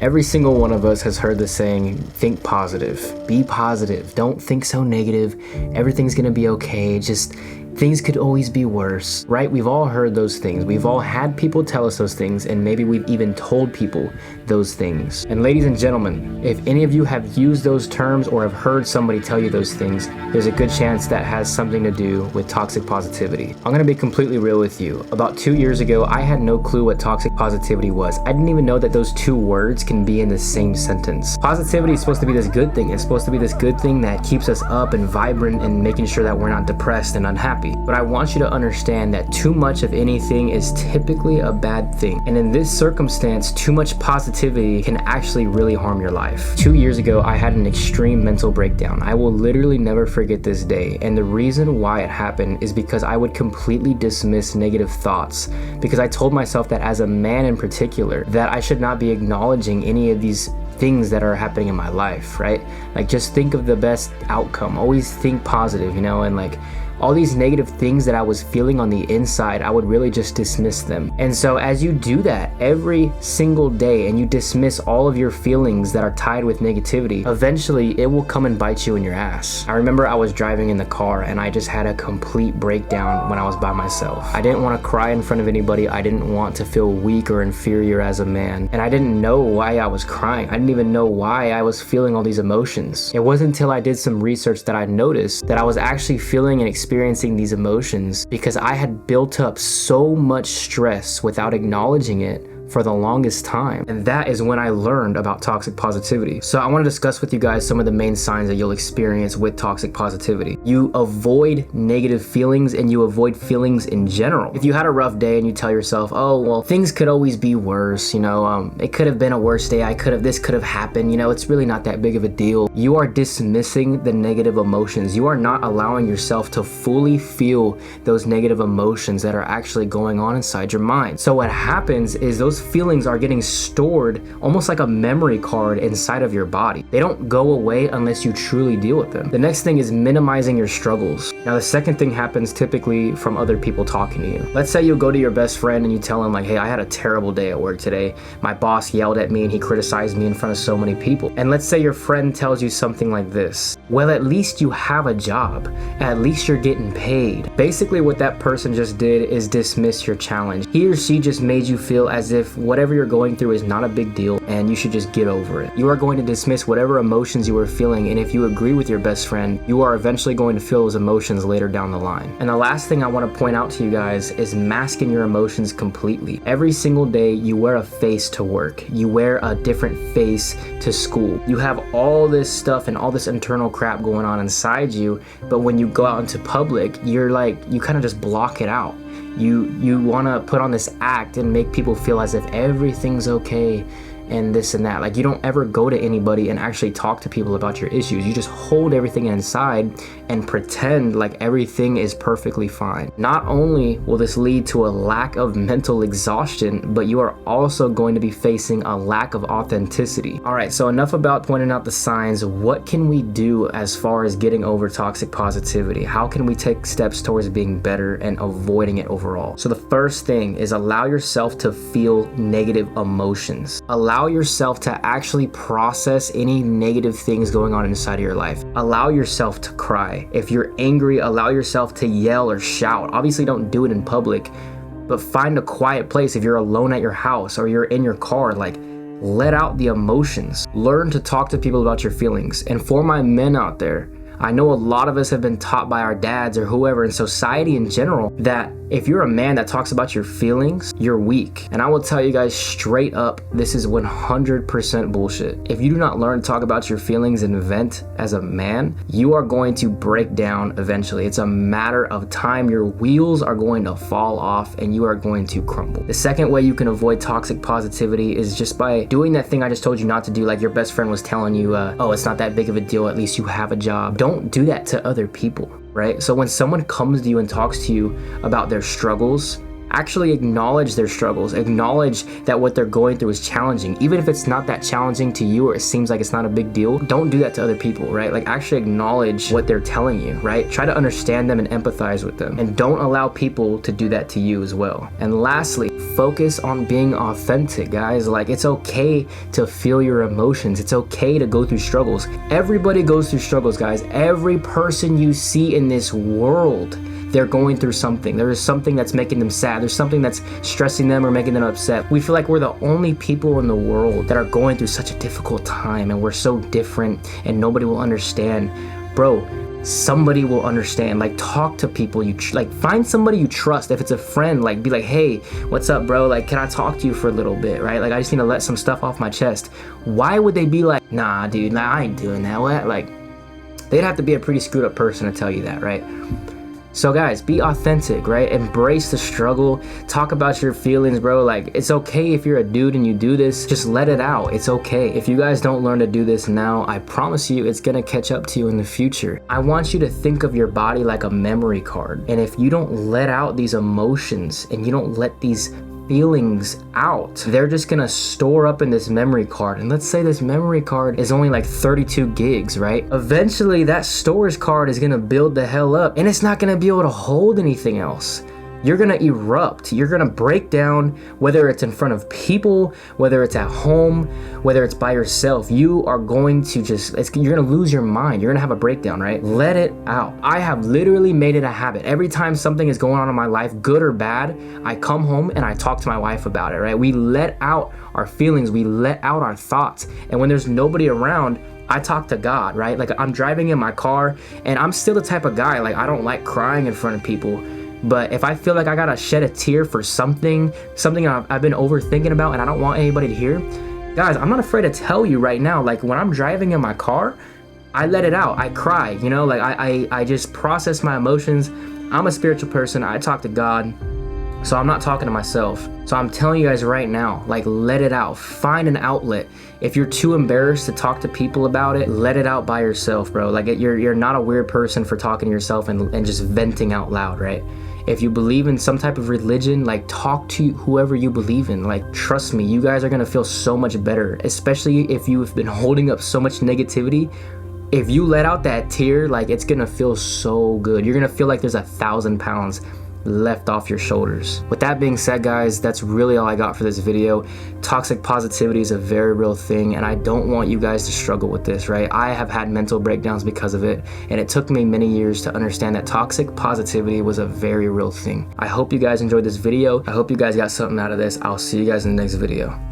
Every single one of us has heard the saying, think positive, be positive, don't think so negative, everything's gonna be okay, just things could always be worse, right? We've all heard those things. We've all had people tell us those things, and maybe we've even told people those things. And ladies and gentlemen, if any of you have used those terms or have heard somebody tell you those things, there's a good chance that has something to do with toxic positivity. I'm gonna be completely real with you. About 2 years ago, I had no clue what toxic positivity was. I didn't even know that those two words can be in the same sentence. Positivity is supposed to be this good thing. It's supposed to be this good thing that keeps us up and vibrant and making sure that we're not depressed and unhappy. But I want you to understand that too much of anything is typically a bad thing. And in this circumstance, too much positivity can actually really harm your life. 2 years ago, I had an extreme mental breakdown. I will literally never forget this day. And the reason why it happened is because I would completely dismiss negative thoughts, because I told myself that as a man in particular, that I should not be acknowledging any of these things that are happening in my life, right? Like, just think of the best outcome. Always think positive, and like, all these negative things that I was feeling on the inside, I would really just dismiss them. And so as you do that every single day and you dismiss all of your feelings that are tied with negativity, eventually it will come and bite you in your ass. I remember I was driving in the car and I just had a complete breakdown when I was by myself. I didn't want to cry in front of anybody. I didn't want to feel weak or inferior as a man. And I didn't know why I was crying. I didn't even know why I was feeling all these emotions. It wasn't until I did some research that I noticed that I was actually feeling and experiencing these emotions because I had built up so much stress without acknowledging it for the longest time. And that is when I learned about toxic positivity. So I want to discuss with you guys some of the main signs that you'll experience with toxic positivity. You avoid negative feelings and you avoid feelings in general. If you had a rough day and you tell yourself, oh, well, things could always be worse, it could have been a worse day, this could have happened, it's really not that big of a deal. You are dismissing the negative emotions. You are not allowing yourself to fully feel those negative emotions that are actually going on inside your mind. So what happens is those feelings are getting stored almost like a memory card inside of your body. They don't go away unless you truly deal with them. The next thing is minimizing your struggles. Now, the second thing happens typically from other people talking to you. Let's say you go to your best friend and you tell him like, hey, I had a terrible day at work today. My boss yelled at me and he criticized me in front of so many people. And let's say your friend tells you something like this. Well, at least you have a job. At least you're getting paid. Basically, what that person just did is dismiss your challenge. He or she just made you feel as if whatever you're going through is not a big deal and you should just get over it. You are going to dismiss whatever emotions you were feeling, and if you agree with your best friend, you are eventually going to feel those emotions later down the line. And the last thing I want to point out to you guys is masking your emotions completely. Every single day you wear a face to work. You wear a different face to school. You have all this stuff and all this internal crap going on inside you, but when you go out into public, you kind of just block it out. You want to put on this act and make people feel as if everything's okay and this and that. Like, you don't ever go to anybody and actually talk to people about your issues. You just hold everything inside and pretend like everything is perfectly fine. Not only will this lead to a lack of mental exhaustion, but you are also going to be facing a lack of authenticity. All right, so enough about pointing out the signs. What can we do as far as getting over toxic positivity? How can we take steps towards being better and avoiding it overall? So the first thing is allow yourself to feel negative emotions. Allow yourself to actually process any negative things going on inside of your life. Allow yourself to cry. If you're angry, allow yourself to yell or shout. Obviously, don't do it in public, but find a quiet place. If you're alone at your house or you're in your car, let out the emotions. Learn to talk to people about your feelings. And for my men out there, I know a lot of us have been taught by our dads or whoever in society in general that if you're a man that talks about your feelings, you're weak. And I will tell you guys straight up, this is 100% bullshit. If you do not learn to talk about your feelings and vent as a man, you are going to break down eventually. It's a matter of time. Your wheels are going to fall off and you are going to crumble. The second way you can avoid toxic positivity is just by doing that thing I just told you not to do. Like your best friend was telling you, oh, it's not that big of a deal. At least you have a job. Don't do that to other people. Right? So when someone comes to you and talks to you about their struggles, Actually acknowledge their struggles, acknowledge that what they're going through is challenging. Even if it's not that challenging to you or it seems like it's not a big deal, don't do that to other people, right? Like actually acknowledge what they're telling you, right? Try to understand them and empathize with them, and don't allow people to do that to you as well. And lastly, focus on being authentic, guys. Like it's okay to feel your emotions. It's okay to go through struggles. Everybody goes through struggles, guys. Every person you see in this world, they're going through something. There is something that's making them sad. There's something that's stressing them or making them upset. We feel like we're the only people in the world that are going through such a difficult time, and we're so different and nobody will understand. Bro, somebody will understand. Like talk to people like find somebody you trust. If it's a friend, like be like, hey, what's up, bro? Like, can I talk to you for a little bit, right? Like I just need to let some stuff off my chest. Why would they be like, nah, dude, nah, I ain't doing that? What? Like they'd have to be a pretty screwed up person to tell you that, right? So guys, be authentic, right? Embrace the struggle. Talk about your feelings, bro. Like it's okay if you're a dude and you do this, just let it out. It's okay. If you guys don't learn to do this now, I promise you it's gonna catch up to you in the future. I want you to think of your body like a memory card. And if you don't let out these emotions and you don't let these feelings out, they're just gonna store up in this memory card. And let's say this memory card is only like 32 gigs, right? Eventually that storage card is gonna build the hell up and it's not gonna be able to hold anything else. You're gonna erupt, you're gonna break down, whether it's in front of people, whether it's at home, whether it's by yourself. You are going to you're gonna lose your mind. You're gonna have a breakdown, right? Let it out. I have literally made it a habit. Every time something is going on in my life, good or bad, I come home and I talk to my wife about it, right? We let out our feelings, we let out our thoughts. And when there's nobody around, I talk to God, right? Like I'm driving in my car and I'm still the type of guy, like I don't like crying in front of people. But if I feel like I gotta shed a tear for something I've been overthinking about and I don't want anybody to hear, guys, I'm not afraid to tell you right now, like when I'm driving in my car, I let it out. I cry, you know, like I just process my emotions. I'm a spiritual person. I talk to God. So I'm not talking to myself. So I'm telling you guys right now, like let it out. Find an outlet. If you're too embarrassed to talk to people about it, let it out by yourself, bro. Like you're not a weird person for talking to yourself and just venting out loud, right? If you believe in some type of religion, like talk to whoever you believe in. Like trust me, you guys are gonna feel so much better, especially if you have been holding up so much negativity. If you let out that tear, like it's gonna feel so good. You're gonna feel like there's 1,000 pounds left off your shoulders. With that being said, guys, that's really all I got for this video. Toxic positivity is a very real thing, and I don't want you guys to struggle with this, right? I have had mental breakdowns because of it, and it took me many years to understand that toxic positivity was a very real thing. I hope you guys enjoyed this video. I hope you guys got something out of this. I'll see you guys in the next video.